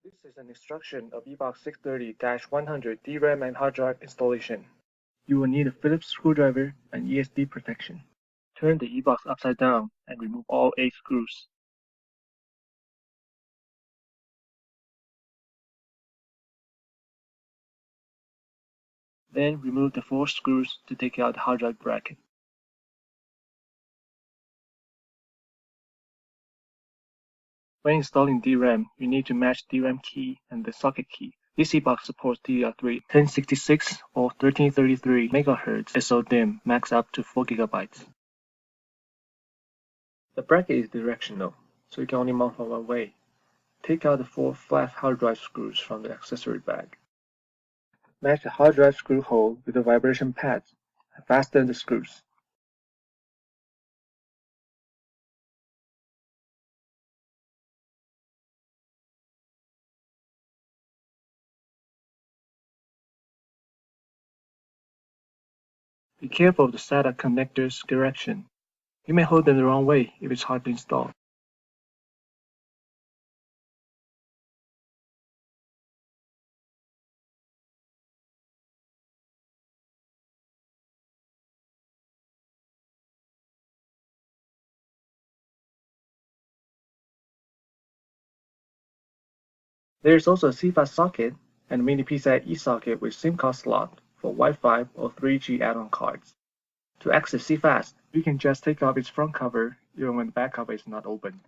This is an instruction of Ebox 630-100 DRAM and hard drive installation. You will need a Phillips screwdriver and ESD protection. Turn the Ebox upside down and remove all 8 screws. Then remove the 4 screws to take out the hard drive bracket. When installing DRAM, you need to match DRAM key and the socket key. This Ebox supports DDR3 1066 or 1333 MHz SODIMM, max up to 4 GB. The bracket is directional, so you can only mount from one way. Take out the 4 flat hard drive screws from the accessory bag. Match the hard drive screw hole with the vibration pads and fasten the screws. Be careful of the SATA connector's direction. You may hold them the wrong way if it's hard to install. There is also a CFast socket and a mini PCIe socket with SIM card slot for Wi-Fi or 3G add-on cards. To access CFast, you can just take off its front cover even when the back cover is not open.